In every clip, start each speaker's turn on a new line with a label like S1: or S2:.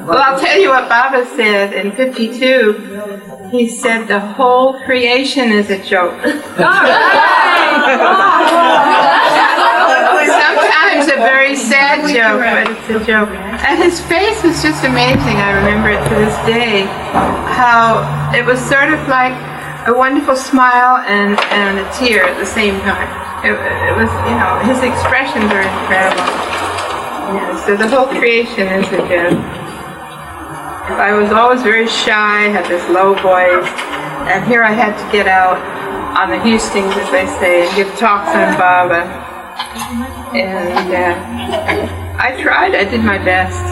S1: Well, I'll tell you what Baba said in 52. He said the whole creation is a joke. Sometimes a very sad joke, but it's a joke. And his face was just amazing. I remember it to this day. How it was sort of like a wonderful smile and a tear at the same time. It was, his expressions are incredible. Yeah, so the whole creation is a joke. I was always very shy, had this low voice, and here I had to get out on the hustings, as they say, and give talks on Baba. And I tried, I did my best.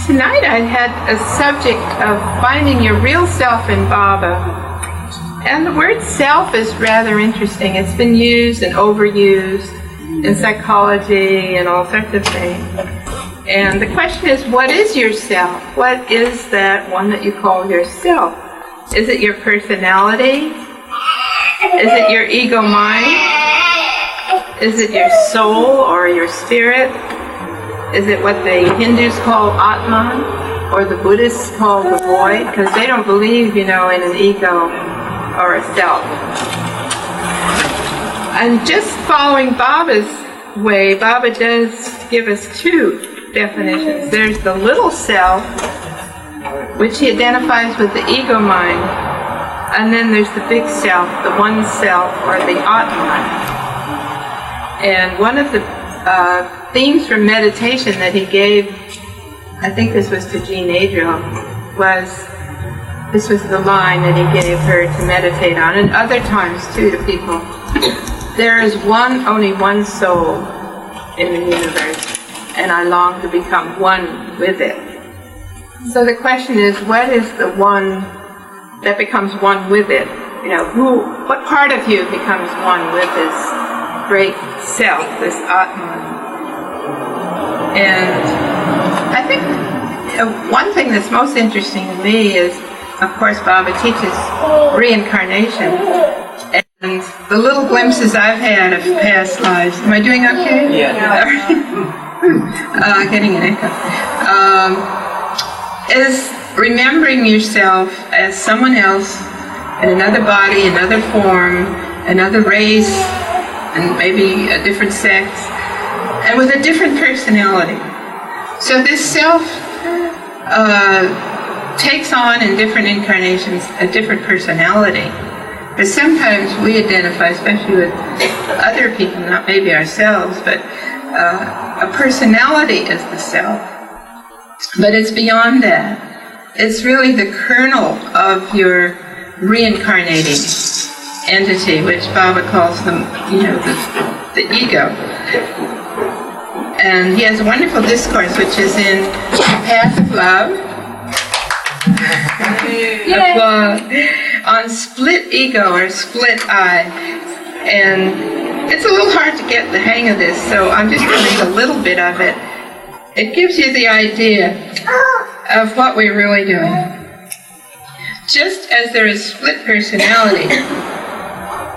S1: Tonight I had a subject of finding your real self in Baba. And the word self is rather interesting. It's been used and overused in psychology and all sorts of things. And the question is, what is yourself? What is that one that you call yourself? Is it your personality? Is it your ego mind? Is it your soul or your spirit? Is it what the Hindus call Atman or the Buddhists call the void? Because they don't believe, in an ego or a self. And just following Baba's way, Baba does give us two definitions. There's the little self, which he identifies with the ego mind, and then there's the big self, the one self, or the Atman. And one of the themes for meditation that he gave, I think this was to Jean Adriel, this was the line that he gave her to meditate on, and other times too to people. There is only one soul in the universe, and I long to become one with it. So the question is, what is the one that becomes one with it? What part of you becomes one with this great self, this Atman? And I think one thing that's most interesting to me is, of course, Baba teaches reincarnation. And the little glimpses I've had of past lives. Am I doing okay?
S2: Yeah.
S1: Getting an echo. Is remembering yourself as someone else in another body, another form, another race, and maybe a different sex, and with a different personality. So this self takes on in different incarnations a different personality. But sometimes we identify, especially with other people, not maybe ourselves, but a personality is the self. But it's beyond that. It's really the kernel of your reincarnating entity, which Baba calls the ego. And he has a wonderful discourse, which is in The Path of Love, on split ego or split I. And it's a little hard to get the hang of this, so I'm just going to read a little bit of it. It gives you the idea of what we're really doing. Just as there is split personality,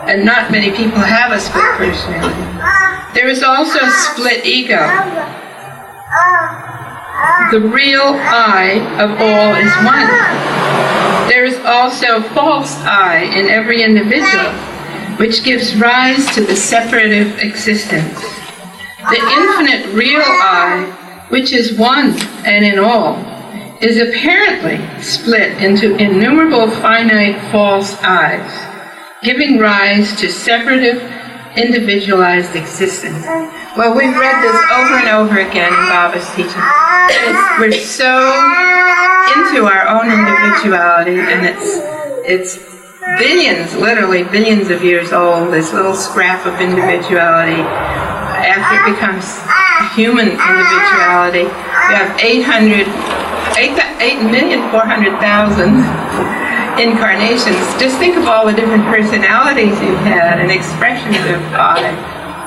S1: and not many people have a split personality, there is also split ego. The real I of all is one. There is also false I in every individual, which gives rise to the separative existence. The infinite real I, which is one and in all, is apparently split into innumerable finite false I's, giving rise to separative, individualized existence. Well, we've read this over and over again in Baba's teaching. We're so into our own individuality, and it's billions, literally billions of years old, this little scrap of individuality. After it becomes human individuality, we have 8,400,000 incarnations. Just think of all the different personalities you've had and expressions of I,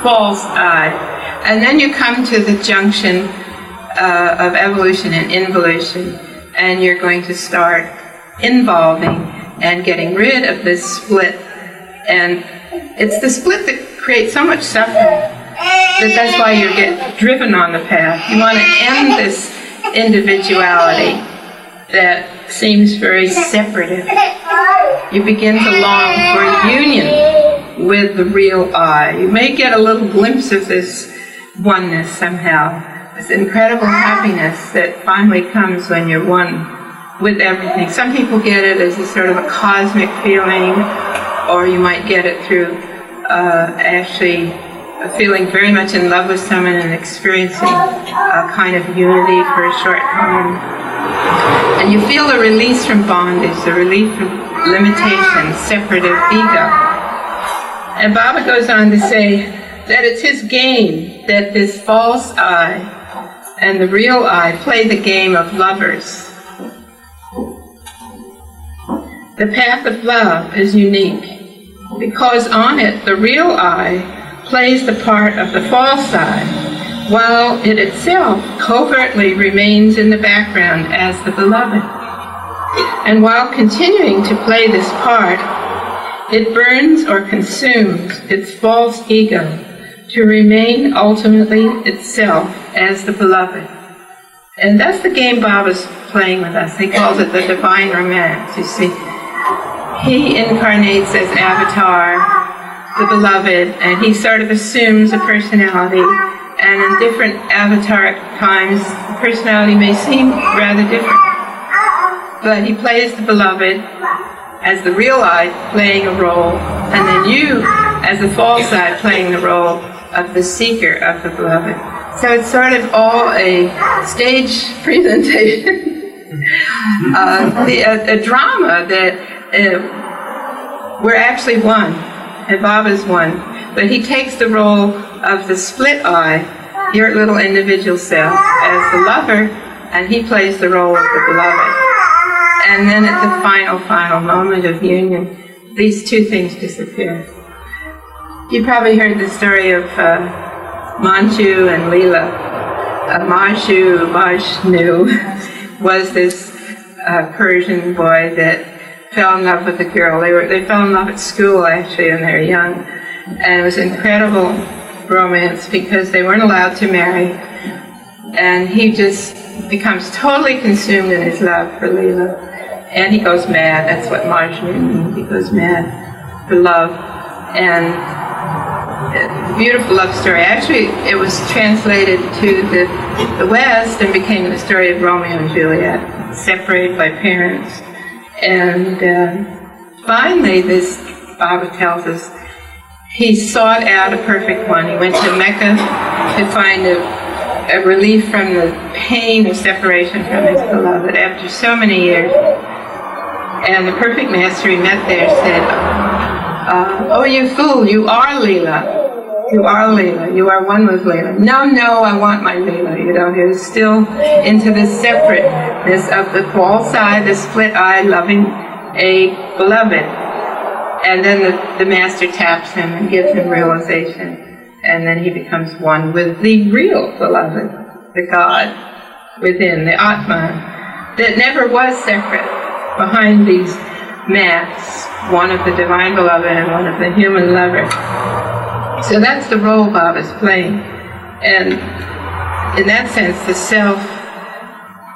S1: false I. And then you come to the junction of evolution and involution, and you're going to start involving and getting rid of this split. And it's the split that creates so much suffering. that's why you get driven on the path. You want to end this individuality that seems very separative. You begin to long for union with the real I. You may get a little glimpse of this oneness somehow, this incredible happiness that finally comes when you're one with everything. Some people get it as a sort of a cosmic feeling, or you might get it through actually feeling very much in love with someone and experiencing a kind of unity for a short time. And you feel the release from bondage, the relief from limitation, separative ego. And Baba goes on to say that it's his game that this false I and the real I play the game of lovers. The path of love is unique because on it the real I plays the part of the false I, while it itself covertly remains in the background as the beloved. And while continuing to play this part, it burns or consumes its false ego to remain ultimately itself as the beloved. And that's the game Baba's playing with us. He calls it the divine romance, you see. He incarnates as Avatar, the beloved, and he sort of assumes a personality. And in different avatar times, the personality may seem rather different. But he plays the beloved as the real I playing a role, and then you as the false I playing the role of the seeker of the beloved. So it's sort of all a stage presentation, a drama that we're actually one, and Baba's one. But he takes the role of the split I, your little individual self, as the lover, and he plays the role of the beloved. And then at the final moment of union, these two things disappear. You probably heard the story of Manchu and Leela. Majnu was this Persian boy that fell in love with a girl. They fell in love at school, actually, when they were young. And it was incredible romance because they weren't allowed to marry. And he just becomes totally consumed in his love for Leela. And he goes mad. That's what Majnu means. He goes mad for love. And a beautiful love story. Actually, it was translated to the West and became the story of Romeo and Juliet, separated by parents. And finally, this Baba tells us, he sought out a perfect one. He went to Mecca to find a relief from the pain of separation from his beloved after so many years. And the perfect master he met there said, oh, you fool, you are Leela. You are Leela. You are one with Leela. No, I want my Leela. You know, he was still into the separateness of the false I, the split I, loving a beloved. And then the master taps him and gives him realization. And then he becomes one with the real beloved, the God within, the Atman, that never was separate behind these masks, one of the divine beloved and one of the human lover. So that's the role Baba's playing. And in that sense, the self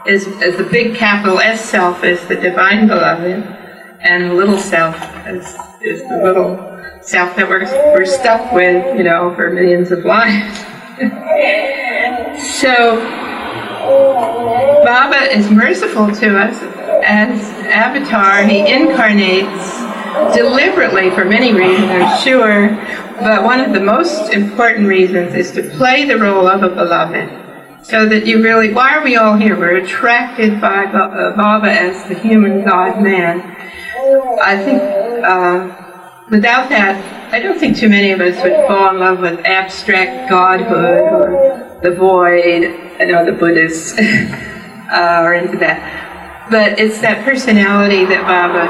S1: is the big capital S self is the divine beloved, and the little self is the little self that we're stuck with, you know, for millions of lives. So Baba is merciful to us as Avatar. He incarnates deliberately for many reasons, I'm sure, but one of the most important reasons is to play the role of a beloved, so that you really, why are we all here? We're attracted by Baba as the human God-man. I think without that, I don't think too many of us would fall in love with abstract godhood or the void. I know the Buddhists are into that. But it's that personality that Baba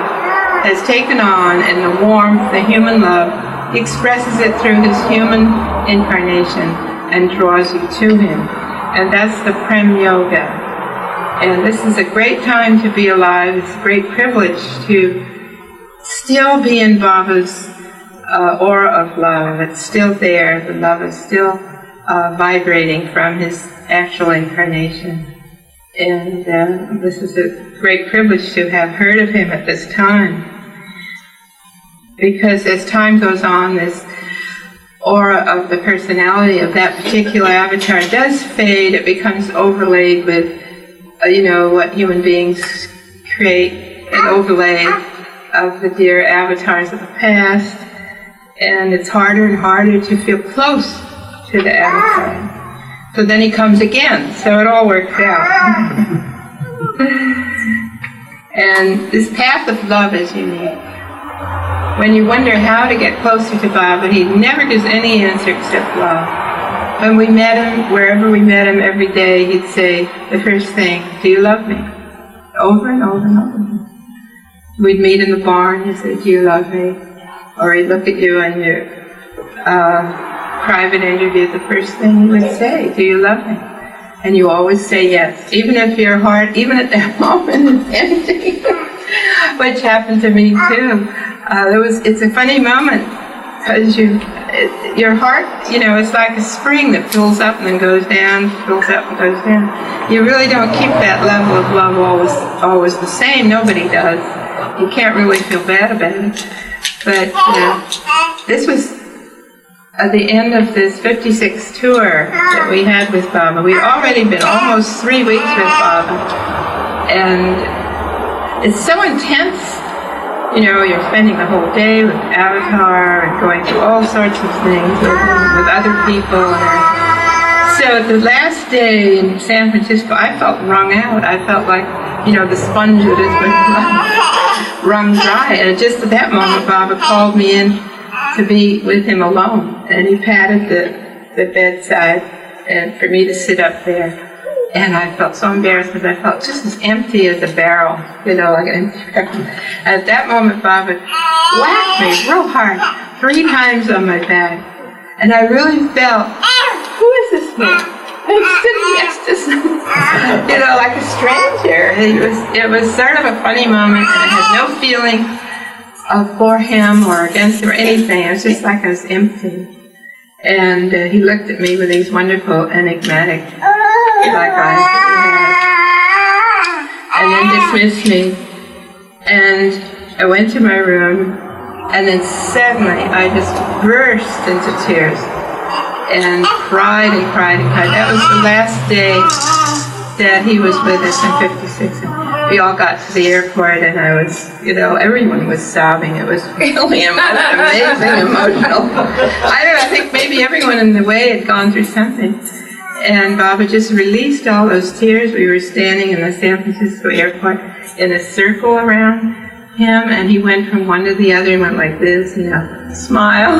S1: has taken on, and the warmth, the human love. He expresses it through his human incarnation and draws you to him. And that's the Prem Yoga. And this is a great time to be alive. It's a great privilege to still be in Baba's aura of love. It's still there. The love is still vibrating from his actual incarnation. And this is a great privilege to have heard of him at this time. Because as time goes on, this aura of the personality of that particular avatar does fade. It becomes overlaid with, what human beings create, an overlay of the dear avatars of the past. And it's harder and harder to feel close to the avatar. So then he comes again, so it all works out. And this path of love is unique. When you wonder how to get closer to Baba, he never gives any answer except love. When we met him, wherever we met him every day, he'd say the first thing, "Do you love me?" Over and over and over. We'd meet in the barn, he'd say, "Do you love me?" Or he'd look at you in your private interview, the first thing he would say, "Do you love me?" And you always say yes, even if your heart, even at that moment, is empty, which happened to me too. It's a funny moment, because your heart, it's like a spring that fills up and then goes down, fills up and goes down. You really don't keep that level of love always the same. Nobody does. You can't really feel bad about it. But this was at the end of this 56 tour that we had with Baba. We'd already been almost 3 weeks with Baba. And it's so intense. You're spending the whole day with Avatar and going through all sorts of things with other people. So the last day in San Francisco, I felt wrung out. I felt like, the sponge that has been wrung dry. And just at that moment, Baba called me in to be with him alone. And he patted the bedside and for me to sit up there. And I felt so embarrassed because I felt just as empty as a barrel, like an empty barrel. At that moment, Baba whacked me real hard, 3 times on my back. And I really felt, who is this man? I'm sitting next to someone, like a stranger. It was sort of a funny moment, and I had no feeling for him or against him or anything. It was just like I was empty. And he looked at me with these wonderful, enigmatic black eyes that he had, and then dismissed me. And I went to my room, and then suddenly I just burst into tears and cried and cried and cried. That was the last day that he was with us in 56. We all got to the airport, and I was, everyone was sobbing. It was really amazing, emotional. I don't know, I think maybe everyone in the way had gone through something. And Baba just released all those tears. We were standing in the San Francisco airport in a circle around him, and he went from one to the other and went like this, smile,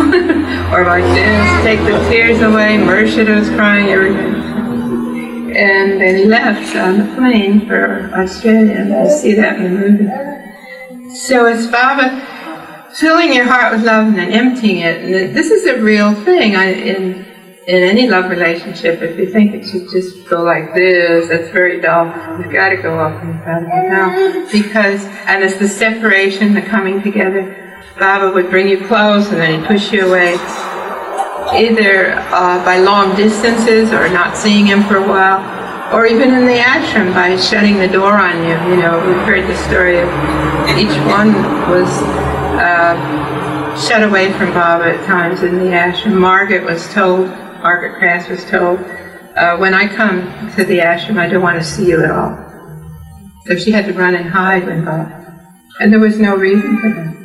S1: or like this, take the tears away. Murshid was crying, everything. And then he left on the plane for Australia. You see that in the movie. So it's Baba filling your heart with love and then emptying it. And this is a real thing in any love relationship. If you think it should just go like this, that's very dull. You've got to go up and down and down. And it's the separation, the coming together. Baba would bring you close and then he'd push you away, either by long distances or not seeing him for a while, or even in the ashram by shutting the door on you. We've heard the story of each one was shut away from Baba at times in the ashram. Margaret Crass was told, when I come to the ashram, I don't want to see you at all. So she had to run and hide when Baba. And there was no reason for that.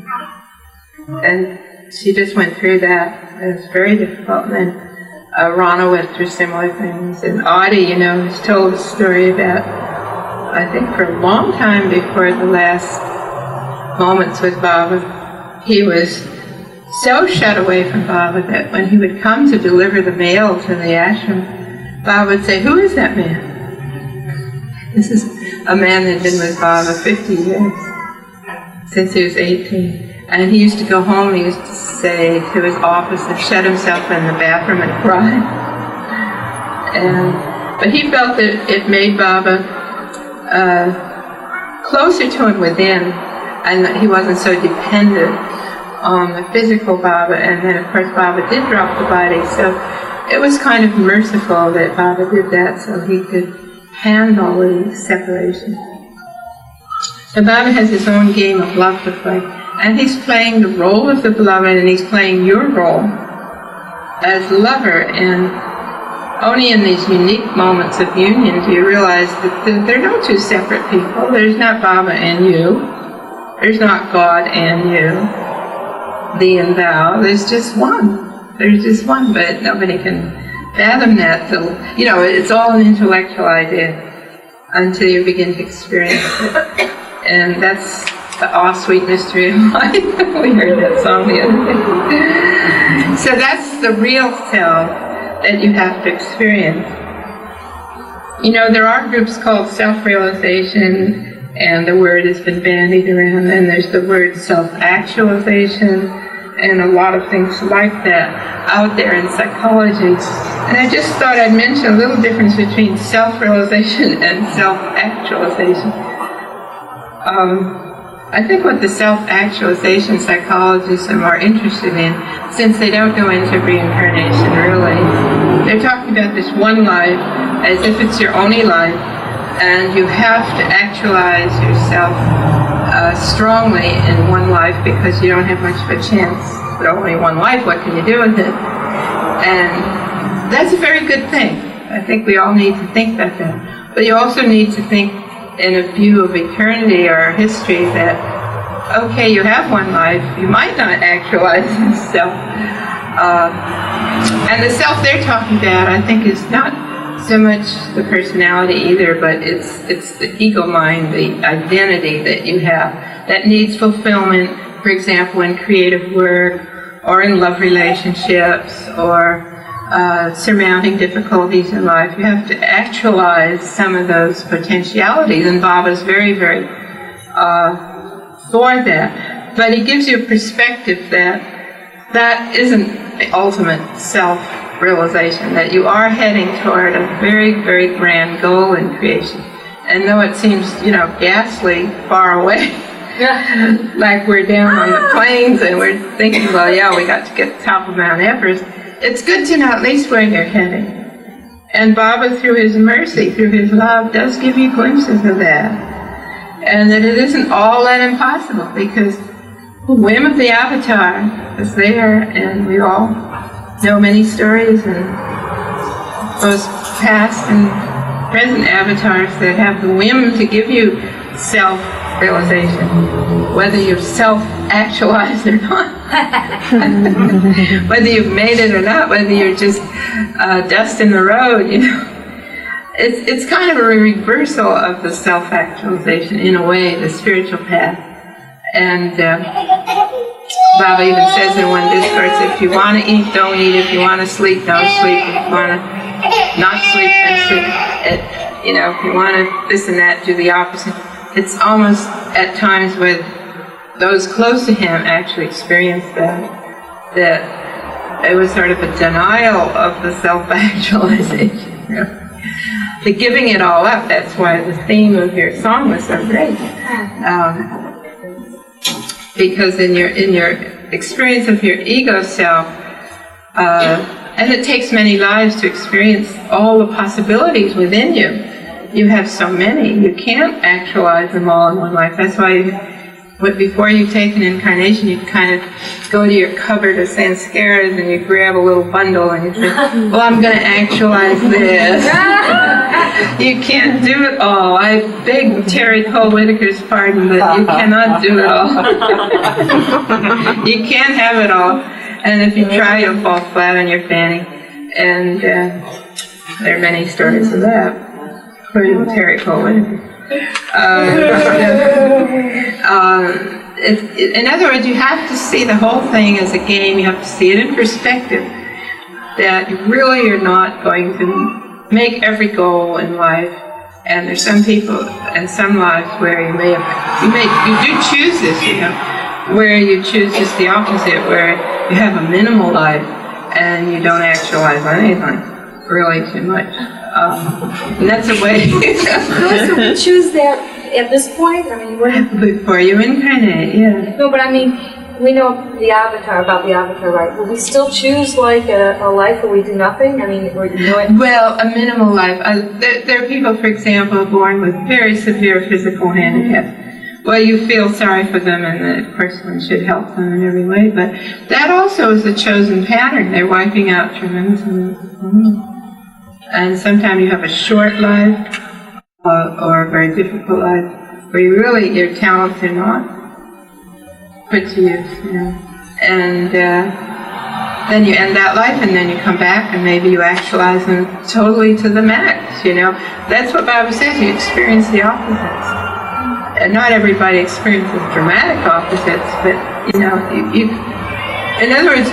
S1: And she just went through that. It was very difficult. And then Rana went through similar things. And Audie, has told a story about, I think for a long time before the last moments with Baba, he was so shut away from Baba that when he would come to deliver the mail to the ashram, Baba would say, "Who is that man?" This is a man that had been with Baba 50 years, since he was 18. And he used to go home, he used to say to his office and shut himself in the bathroom and cry. But he felt that it made Baba closer to him within, and that he wasn't so dependent on the physical Baba, and then of course Baba did drop the body, so it was kind of merciful that Baba did that so he could handle the separation. So Baba has his own game of love to play, and he's playing the role of the beloved, and he's playing your role as lover, and only in these unique moments of union do you realize that there are no two separate people. There's not Baba and you. There's not God and you, thee and thou. There's just one. There's just one, but nobody can fathom that till, it's all an intellectual idea until you begin to experience it. And that's the all-sweet mystery of life. We heard that song the other day. So that's the real self that you have to experience. There are groups called self-realization, and the word has been bandied around, and there's the word self-actualization, and a lot of things like that out there in psychology. And I just thought I'd mention a little difference between self-realization and self-actualization. I think what the self-actualization psychologists are more interested in, since they don't go into reincarnation really, they're talking about this one life as if it's your only life, and you have to actualize yourself strongly in one life because you don't have much of a chance. But only one life, what can you do with it? And that's a very good thing. I think we all need to think about that. But you also need to think in a view of eternity or history that, okay, you have one life, you might not actualize yourself. And the self they're talking about, I think, is not so much the personality either, but it's the ego mind, the identity that you have that needs fulfillment, for example, in creative work or in love relationships or surmounting difficulties in life. You have to actualize some of those potentialities, and Baba's very, very for that. But he gives you a perspective that isn't the ultimate self-realization, that you are heading toward a very, very grand goal in creation. And though it seems, ghastly far away, like we're down on the plains and we're thinking, well, yeah, we got to get to the top of Mount Everest, it's good to know at least where you're heading. And Baba, through his mercy, through his love, does give you glimpses of that. And that it isn't all that impossible, because the whim of the avatar is there, and we all know many stories, and those past and present avatars that have the whim to give you self-realization, whether you're self-actualized or not, whether you've made it or not, whether you're just dust in the road, It's kind of a reversal of the self-actualization, in a way, the spiritual path. And Baba even says in one discourse, if you want to eat, don't eat. If you want to sleep, don't sleep. If you want to not sleep, then sleep. If you want to this and that, do the opposite. It's almost at times with those close to him actually experience that it was sort of a denial of the self-actualization. The giving it all up, that's why the theme of your song was so great. Because in your experience of your ego self, and it takes many lives to experience all the possibilities within you. You have so many, you can't actualize them all in one life. That's why before you take an incarnation, you kind of go to your cupboard of Sanskaras and you grab a little bundle and you say, well, I'm going to actualize this. You can't do it all. I beg Terry Cole Whitaker's pardon, but you cannot do it all. You can't have it all. And if you try, you'll fall flat on your fanny. And there are many stories of that, including Terry Cole Whitaker. In other words, you have to see the whole thing as a game. You have to see it in perspective, that you really are not going to make every goal in life. And there's some people and some lives where you do choose this, where you choose just the opposite, where you have a minimal life and you don't actualize anything really too much. And that's a way.
S2: So we choose that at this point? I mean,
S1: before you incarnate, yeah.
S2: No, but I mean, we know the avatar, about the avatar, right? Will we still choose like a life where we do nothing? I mean, or you know it?
S1: Well, a minimal life. There are people, for example, born with very severe physical handicaps. Well, you feel sorry for them, and of course one should help them in every way, but that also is a chosen pattern. They're wiping out tremendous amounts of harm. And sometimes you have a short life, or a very difficult life, where your talents are not put to use, and then you end that life, and then you come back, and maybe you actualize them totally to the max. That's what Baba says. You experience the opposites. And not everybody experiences dramatic opposites, but in other words,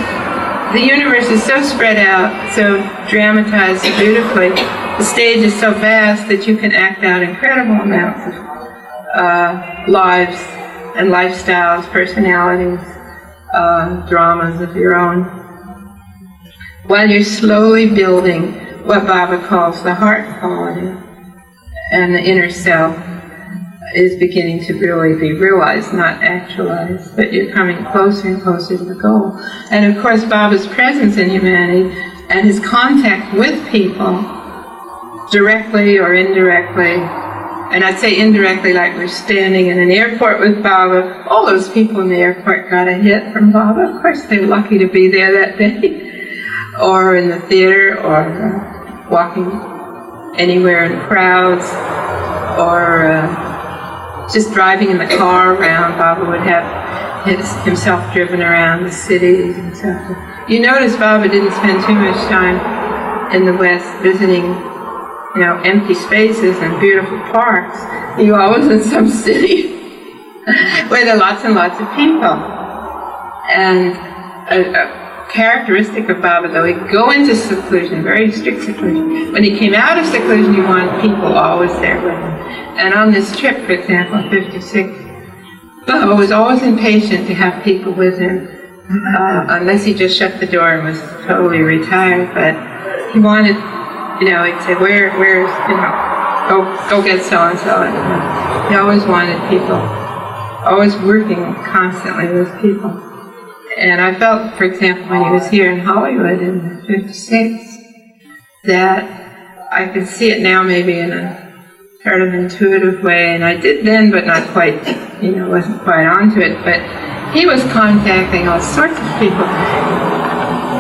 S1: the universe is so spread out, so dramatized beautifully. The stage is so vast that you can act out incredible amounts of lives and lifestyles, personalities, dramas of your own, while you're slowly building what Baba calls the heart quality, and the inner self is beginning to really be realized, not actualized, but you're coming closer and closer to the goal. And of course, Baba's presence in humanity and his contact with people, directly or indirectly, and I'd say indirectly, like we're standing in an airport with Baba. All those people in the airport got a hit from Baba. Of course, they're lucky to be there that day, or in the theater, or walking anywhere in crowds, or just driving in the car around. Baba would have himself driven around the cities and stuff. You notice Baba didn't spend too much time in the West visiting, empty spaces and beautiful parks. He was always in some city where there are lots and lots of people. And a characteristic of Baba, though, he'd go into seclusion, very strict seclusion. When he came out of seclusion, he wanted people always there with him. And on this trip, for example, in 56, Baba was always impatient to have people with him, unless he just shut the door and was totally retired. But he wanted, he'd say, where's, go get so-and-so. And he always wanted people, always working constantly with people. And I felt, for example, when he was here in Hollywood in 56, that I could see it now maybe in a sort of intuitive way, and I did then, but not quite, wasn't quite onto it, but he was contacting all sorts of people,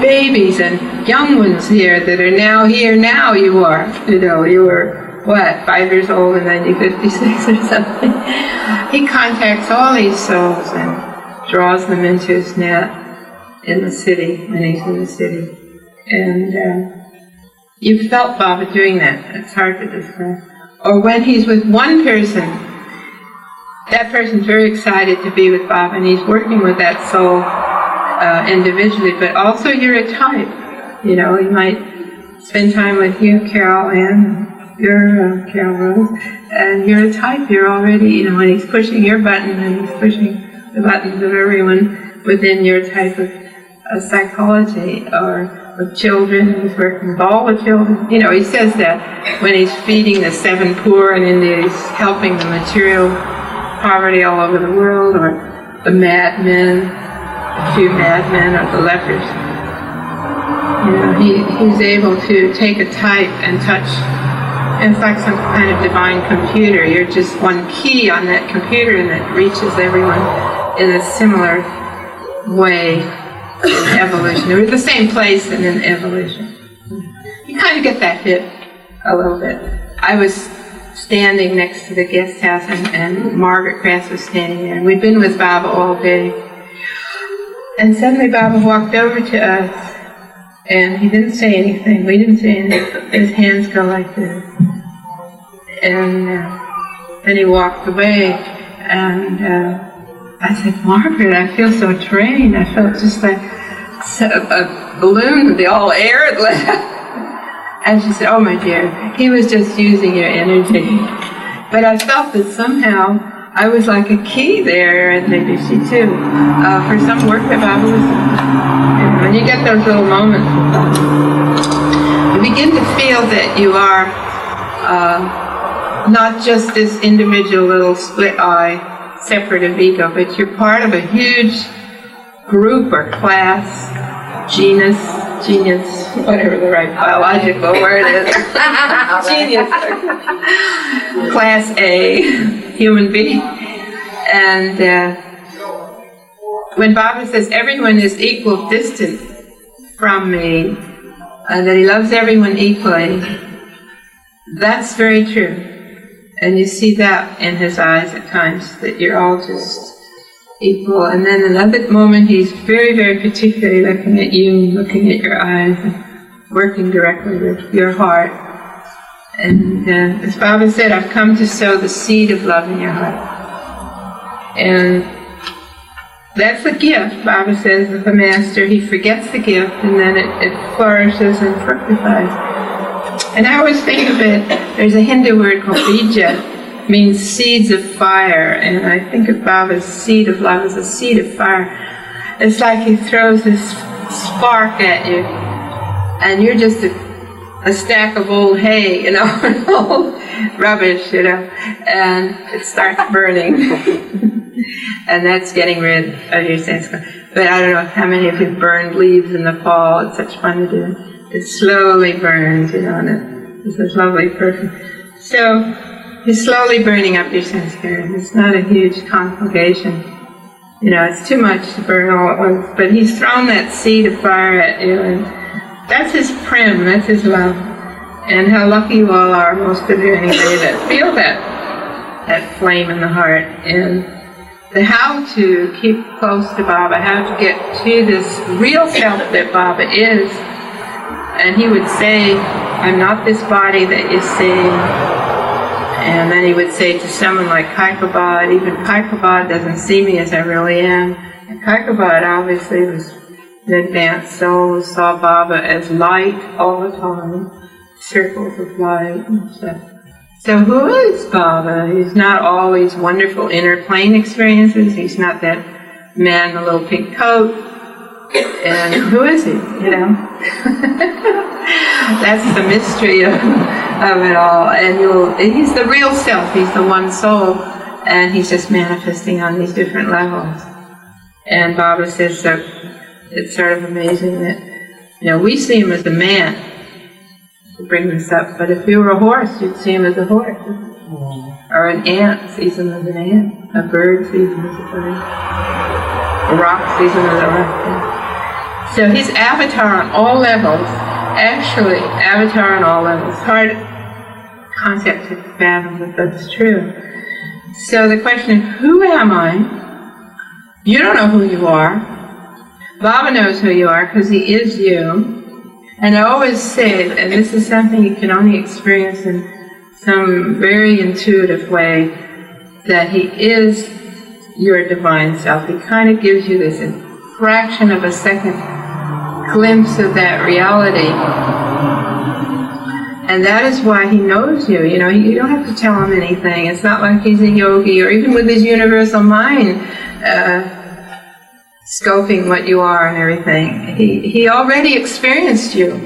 S1: babies and young ones here that are now here now. You were, 5 years old in 1956 or something. He contacts all these souls and draws them into his net in the city, when he's in the city. And you felt Baba doing that. It's hard to describe. Or when he's with one person, that person's very excited to be with Baba, and he's working with that soul individually, but also you're a type. He might spend time with you, Carol Ann, you're Carol Rose, and you're a type. You're already, when he's pushing your button, and he's pushing the buttons of everyone within your type of psychology. Or with children, he's working with all the children. He says that when he's feeding the 7 poor in India, he's helping the material poverty all over the world, or the madmen, a few madmen, or the lepers. He's able to take a type and touch. It's like some kind of divine computer. You're just one key on that computer, and it reaches everyone in a similar way. In evolution. We're at the same place and in evolution. You kind of get that hit a little bit. I was standing next to the guest house, and Margaret Krantz was standing there, and we'd been with Baba all day. And suddenly Baba walked over to us, and he didn't say anything. We didn't say anything. His hands go like this. And then he walked away, and I said, Margaret, I feel so drained. I felt just like a balloon with the all air had left. And she said, oh, my dear, he was just using your energy. But I felt that somehow I was like a key there, and maybe she too, for some work that Baba was doing. When you get those little moments, you begin to feel that you are not just this individual little split eye, separate of ego, but you're part of a huge group or class, genus, whatever the right biological word is. Genius. Class A, human being. And when Baba says everyone is equal distance from me, and that he loves everyone equally, that's very true. And you see that in his eyes at times, that you're all just equal. And then another moment he's very, very particularly looking at you, looking at your eyes, and working directly with your heart. And as Baba said, I've come to sow the seed of love in your heart. And that's a gift, Baba says, of the Master. He forgets the gift, and then it flourishes and fructifies. And I always think of it, there's a Hindu word called bija, means seeds of fire, and I think of Baba's seed of love as a seed of fire. It's like he throws this spark at you, and you're just a stack of old hay, old rubbish, and it starts burning. And that's getting rid of your sense. But I don't know how many of you burned leaves in the fall. It's such fun to do. It slowly burns, and it's this lovely perfume. So he's slowly burning up your sense experience. It's not a huge conflagration. It's too much to burn all at once. But he's thrown that seed of fire at you, and that's his prem, that's his love. And how lucky you all are, most of you anyway, that feel that flame in the heart. And the how to keep close to Baba, how to get to this real self that Baba is. And he would say, I'm not this body that you see. And then he would say to someone like Kaikabad, even Kaikabad doesn't see me as I really am. And Kaikabad obviously was an advanced soul who saw Baba as light all the time, circles of light and stuff. So who is Baba? He's not all these wonderful inner plane experiences. He's not that man in a little pink coat. And who is he? That's the mystery of it all. And he's the real self. He's the one soul. And he's just manifesting on these different levels. And Baba says that it's sort of amazing that, we see him as a man, to bring this up, but if you were a horse, you'd see him as a horse. Or an ant sees him as an ant. A bird sees him as a bird. A rock sees him as a rock. So he's avatar on all levels. Actually, avatar on all levels. Hard concept to fathom, but that's true. So the question is, who am I? You don't know who you are. Baba knows who you are because he is you. And I always say, and this is something you can only experience in some very intuitive way, that he is your divine self. He kind of gives you this fraction of a second glimpse of that reality. And that is why he knows you. You don't have to tell him anything. It's not like he's a yogi, or even with his universal mind, scoping what you are and everything. He already experienced you.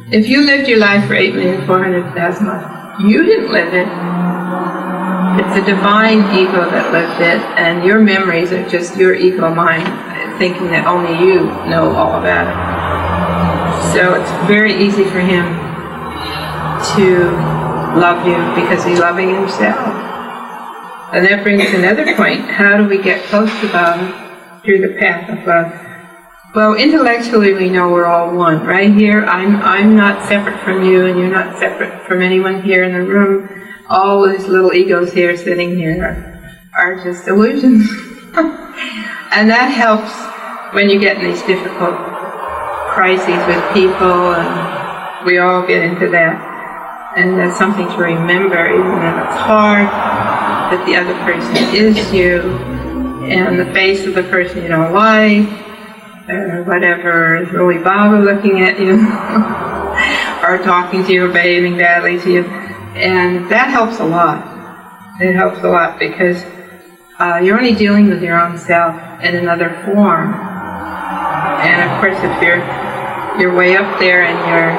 S1: If you lived your life for 8,400,000 lives, you didn't live it. It's a divine ego that lived it, and your memories are just your ego mind thinking that only you know all about it. So it's very easy for him to love you because he's loving himself. And that brings another point. How do we get close to Baba? Through the path of love. Well, intellectually we know we're all one. Right here, I'm not separate from you, and you're not separate from anyone here in the room. All these little egos here sitting here are just illusions. And that helps when you get in these difficult crises with people, and we all get into that. And that's something to remember, even though it's hard, that the other person is you, and the face of the person you don't like, or whatever, is really Baba looking at you, or talking to you, or behaving badly to you. And that helps a lot. It helps a lot because you're only dealing with your own self in another form. And of course, if you're way up there in your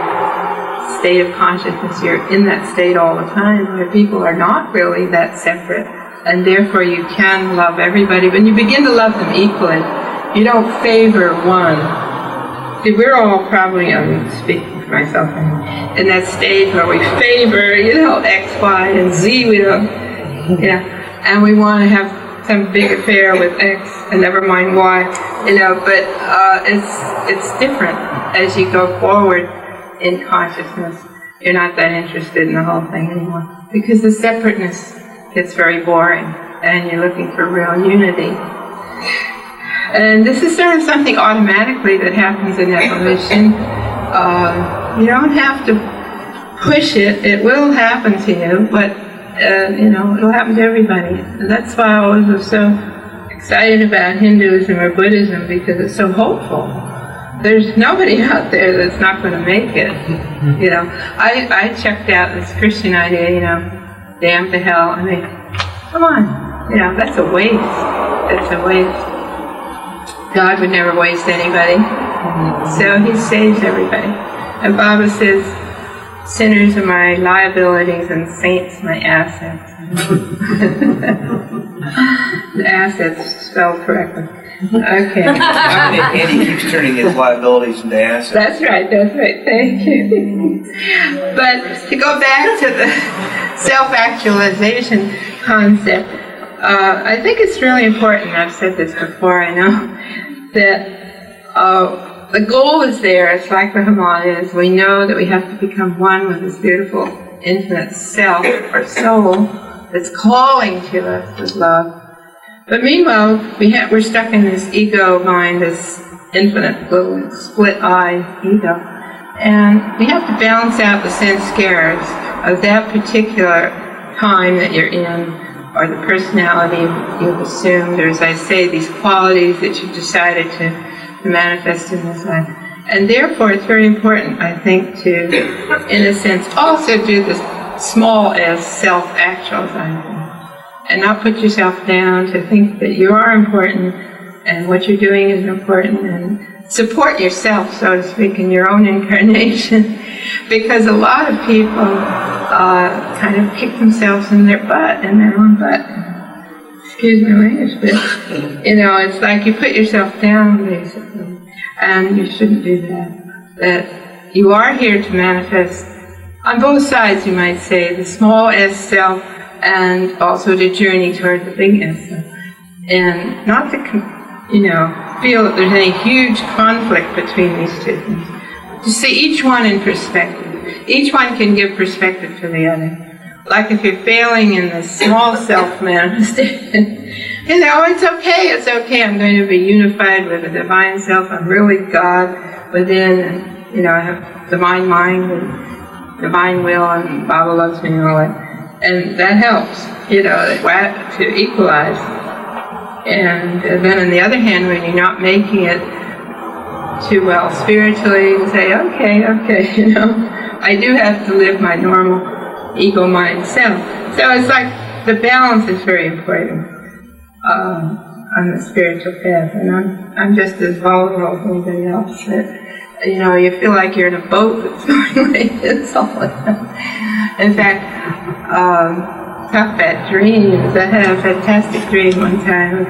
S1: state of consciousness, you're in that state all the time, where people are not really that separate. And therefore you can love everybody. When you begin to love them equally, You don't favor one. See, we're all probably, I'm speaking for myself, in that stage where we favor, X, Y, and Z. We don't, and we want to have some big affair with X, and never mind Y, But it's different as you go forward in consciousness. You're not that interested in the whole thing anymore, because the separateness gets very boring, and you're looking for real unity. And this is sort of something automatically that happens in evolution. You don't have to push it. It will happen to you, but, it'll happen to everybody. And that's why I always was so excited about Hinduism or Buddhism, because it's so hopeful. There's nobody out there that's not going to make it. I checked out this Christian idea, damn to hell. I mean, come on. That's a waste. It's a waste. God would never waste anybody, so He saves everybody. And Baba says, sinners are my liabilities and saints my assets. The assets spelled correctly. Okay.
S3: And he keeps turning his liabilities into assets.
S1: That's right, thank you. But to go back to the self-actualization concept, I think it's really important, I've said this before, I know, that the goal is there. It's like the Himalayas. We know that we have to become one with this beautiful, infinite self, or soul, that's calling to us with love. But meanwhile, we're stuck in this ego mind, this infinite little split-eye ego. And we have to balance out the sense scares of that particular time that you're in, or the personality you've assumed, or as I say, these qualities that you've decided to manifest in this life. And therefore, it's very important, I think, to, in a sense, also do this small as self-actualization. And not put yourself down, to think that you are important, and what you're doing is important, and support yourself, so to speak, in your own incarnation. Because a lot of people kind of kick themselves in their own butt. Excuse my language, but, it's like you put yourself down, basically. And you shouldn't do that. That you are here to manifest, on both sides, you might say, the small S self, and also the journey toward the big S self. And not to, feel that there's any huge conflict between these two things. To see each one in perspective. Each one can give perspective to the other. Like if you're failing in the small self manifestation, it's okay, I'm going to be unified with the divine self, I'm really God within, and, I have divine mind and divine will, and Baba loves me and all that. And that helps, to equalize. And then on the other hand, when you're not making it too well spiritually, you say, okay, I do have to live my normal ego mind self. So it's like the balance is very important on the spiritual path. And I'm just as vulnerable as anybody else. That, you feel like you're in a boat that's going like this all the time. In fact, talk about dreams. I had a fantastic dream one time.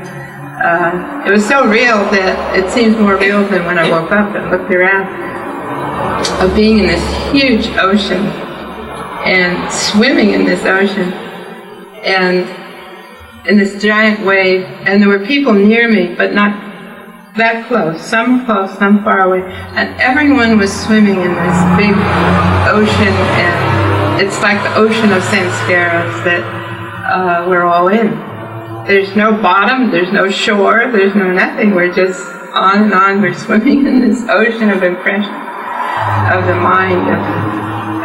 S1: It was so real that it seems more real than when I woke up and looked around, of being in this huge ocean and swimming in this ocean and in this giant wave, and there were people near me but not that close, some far away, and everyone was swimming in this big ocean, and it's like the ocean of sense scares that we're all in. There's no bottom, there's no shore, there's no nothing. We're just on and on. We're swimming in this ocean of impression, of the mind,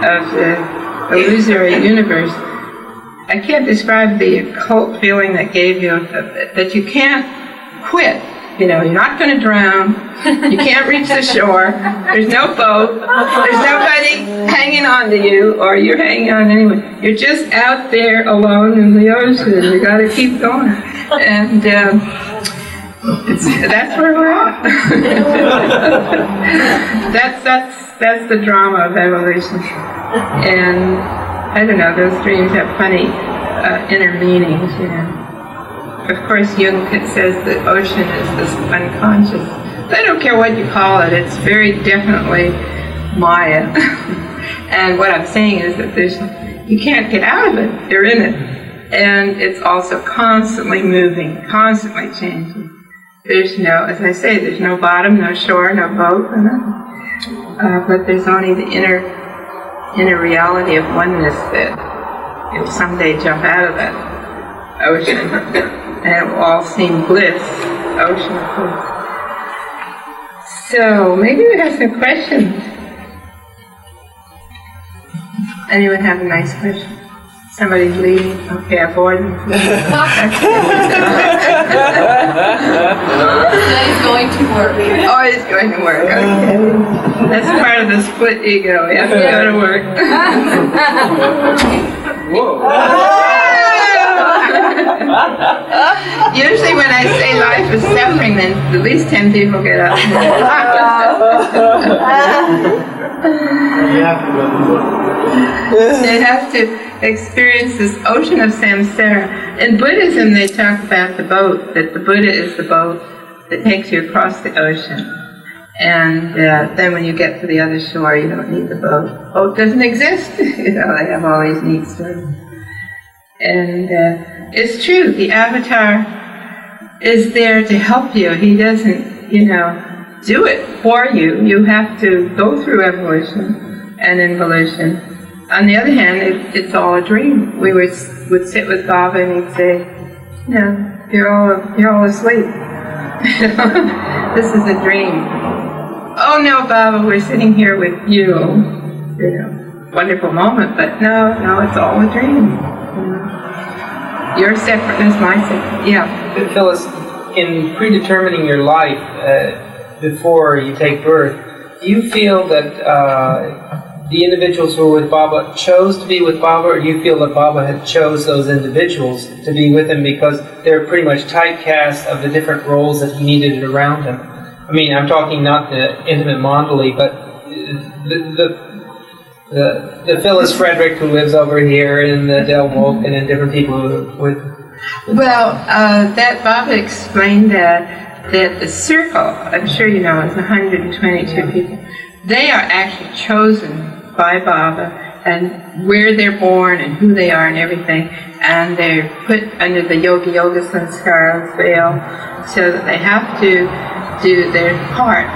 S1: of the illusory universe. I can't describe the occult feeling that gave you, that you can't quit. You're not going to drown. You can't reach the shore. There's no boat. There's nobody hanging on to you, or you're hanging on anyway. You're just out there alone in the ocean. You got to keep going. And that's where we're at. that's the drama of evolution. And I don't know, those dreams have funny inner meanings, of course, Jung says the ocean is this unconscious. I don't care what you call it, it's very definitely Maya. And what I'm saying is that you can't get out of it, you're in it. And it's also constantly moving, constantly changing. There's no, as I say, there's no bottom, no shore, no boat, no nothing. But there's only the inner reality of oneness that you'll someday jump out of that ocean, and it will all seem bliss, ocean of bliss. So maybe we have some questions. Anyone have a nice question? Somebody's leaving. Okay, I bored them.
S2: Today's going to work.
S1: Oh, it's going to work. Okay. That's part of the split ego. We have to go to work. Usually when I say life is suffering, then at least 10 people get up. They have to experience this ocean of samsara. In Buddhism, they talk about the boat, that the Buddha is the boat that takes you across the ocean. And then when you get to the other shore, you don't need the boat. Boat doesn't exist. They have all these neat stories. And it's true, the avatar is there to help you. He doesn't, do it for you. You have to go through evolution and involution. On the other hand, it's all a dream. We would sit with Baba and he'd say, you're all asleep. This is a dream. Oh no, Baba, we're sitting here with you. Wonderful moment, but no, it's all a dream. Your separateness, my separate. Yeah.
S4: Phyllis, in predetermining your life before you take birth, do you feel that the individuals who were with Baba chose to be with Baba, or do you feel that Baba had chose those individuals to be with him because they're pretty much typecast of the different roles that he needed around him? I mean, I'm talking not the intimate mandali, but the Phyllis Frederic who lives over here, and the Del Wolken, and different people who with.
S1: Well, that Baba explained that the circle, I'm sure you know, is 122 people. They are actually chosen by Baba, and where they're born and who they are and everything, and they're put under the Yoga Sanskara veil, so that they have to do their part.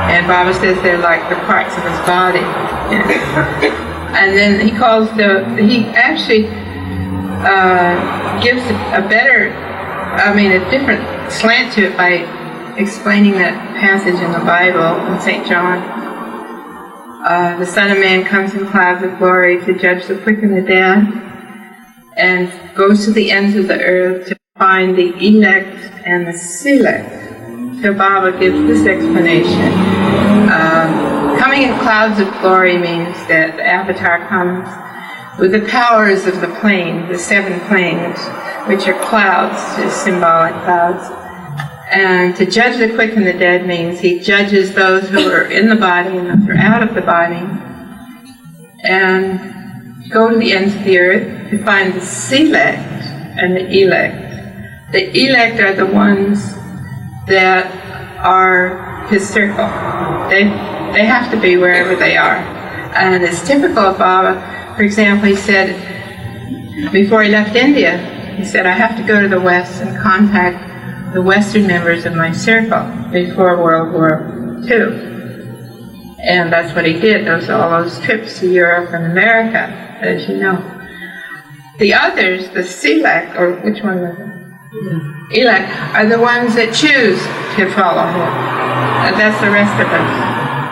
S1: And Baba says they're like the parts of his body. And then he actually gives a different slant to it by explaining that passage in the Bible in St. John. The Son of Man comes in clouds of glory to judge the quick and the dead, and goes to the ends of the earth to find the elect and the select. So Baba gives this explanation. Coming in clouds of glory means that the avatar comes with the powers of the plane, the 7 planes, which are clouds, just symbolic clouds. And to judge the quick and the dead means he judges those who are in the body and those who are out of the body. And go to the ends of the earth to find the select and the elect. The elect are the ones that are his circle. They have to be wherever they are. And it's typical of Baba. For example, he said, before he left India, he said, I have to go to the West and contact the Western members of my circle before World War II. And that's what he did, all those trips to Europe and America, as you know. The others, the select, or which one was it? Elect, are the ones that choose to follow him. And that's the rest of us.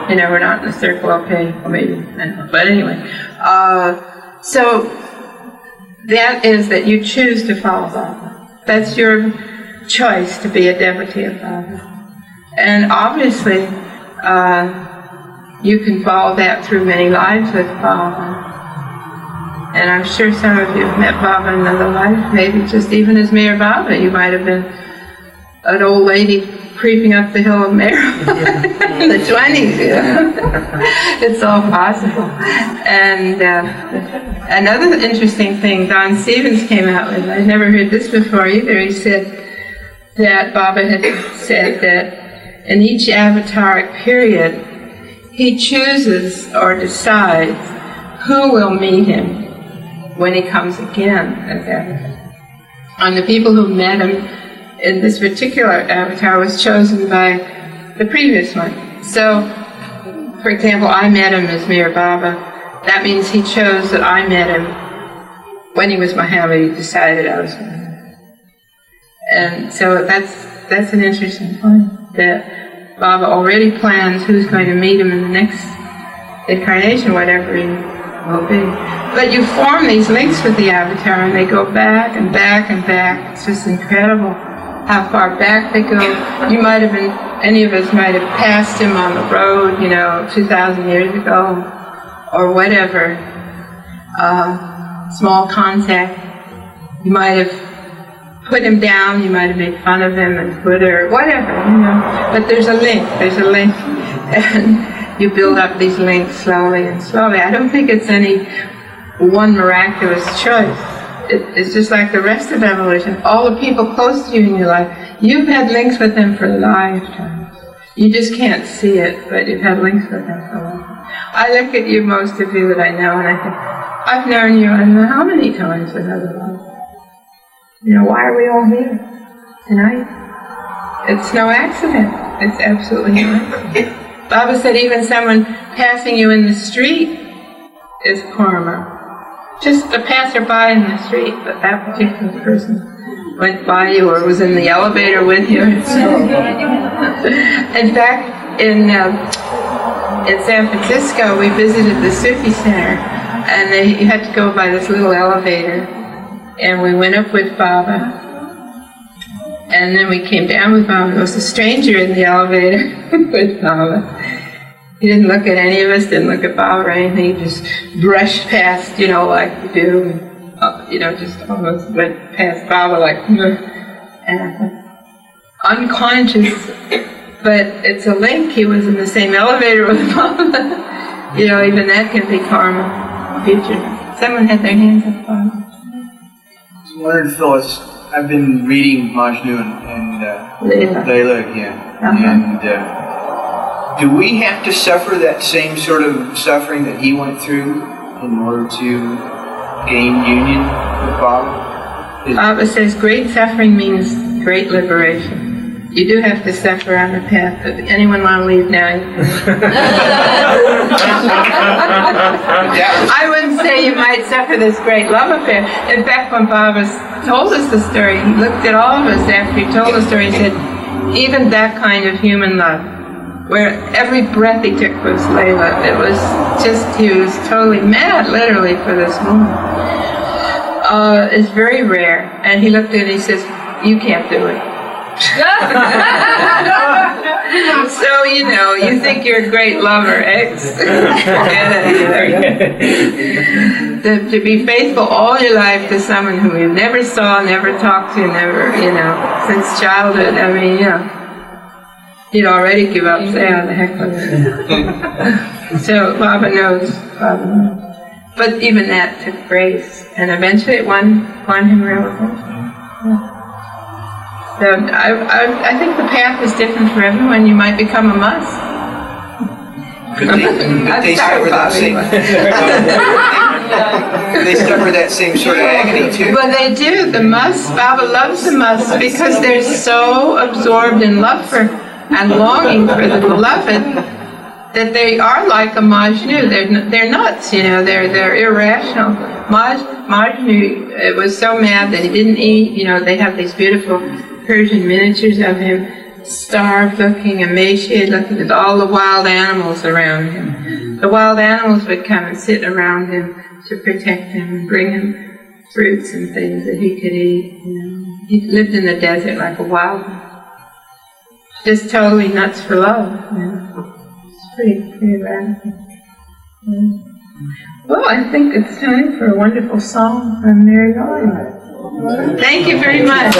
S1: We're not in the circle, okay, or maybe, but anyway. So that is that you choose to follow Baba. That's your choice to be a devotee of Baba. And obviously, you can follow that through many lives with Baba. And I'm sure some of you have met Baba in another life, maybe just even as MeherBaba. You might have been an old lady creeping up the hill of MeherBaba in the 20s. It's all possible. And another interesting thing Don Stevens came out with, I'd never heard this before either. He said that Baba had said that in each avataric period, he chooses or decides who will meet him when he comes again as avatar. And the people who met him in this particular avatar was chosen by the previous one. So, for example, I met him as MeherBaba. That means he chose that I met him when he was Muhammad. He decided I was Muhammad. And so that's an interesting point, that Baba already plans who's going to meet him in the next incarnation, whatever he will be. But you form these links with the avatar, and they go back and back and back. It's just incredible how far back they go. You might have been, any of us might have passed him on the road, 2,000 years ago, or whatever. Small contact. You might have put him down, you might have made fun of him and Twitter, whatever, But there's a link, and you build up these links slowly and slowly. I don't think it's any one miraculous choice. It's just like the rest of evolution. All the people close to you in your life, you've had links with them for lifetimes. You just can't see it, but you've had links with them for a long time. I look at you, most of you that I know, and I think, I've known you I don't know how many times in other lives. Why are we all here tonight? It's no accident. It's absolutely no accident. Baba said even someone passing you in the street is karma. Just a passerby in the street, but that particular person went by you or was in the elevator with you. In fact, in San Francisco, we visited the Sufi Center, and you had to go by this little elevator. And we went up with Baba, and then we came down with Baba. There was a stranger in the elevator with Baba. He didn't look at any of us, didn't look at Baba or anything. He just brushed past, like we do, just almost went past Baba like, and unconscious. But it's a link. He was in the same elevator with Baba. Even that can be karma, future. Someone had their hands up, Baba.
S3: I wondered, Phyllis, I've been reading Majnu and Layla again, and do we have to suffer that same sort of suffering that he went through in order to gain union with Baba?
S1: Baba says great suffering means great liberation. You do have to suffer on the path. If anyone want to leave now? I wouldn't say you might suffer this great love affair. In fact, when Baba told us the story, he looked at all of us after he told the story and said, even that kind of human love, where every breath he took was Layla. It was just, he was totally mad, literally, for this woman. It's very rare. And he looked at it and he says, you can't do it. So, you think you're a great lover, to be faithful all your life to someone whom you never saw, never talked to, never, since childhood. I mean, you'd already give up, say, oh, the heck with it. So, Baba knows. But even that took grace, and eventually it won him realization. So I think the path is different for everyone. You might become a must.
S3: Could they suffer that same? They suffer that same sort of agony too.
S1: Well, they do. The must. Baba loves the must because they're so absorbed in love for and longing for the beloved that they are like a Majnu. They're nuts. They're irrational. Majnu was so mad that he didn't eat. They have these beautiful Persian miniatures of him, starved looking, emaciated looking, with all the wild animals around him. The wild animals would come and sit around him to protect him and bring him fruits and things that he could eat. He lived in the desert like a wild one. Just totally nuts for love. It's pretty radical. Well, I think it's time for a wonderful song from MeherBabaLibrary. Thank you very much.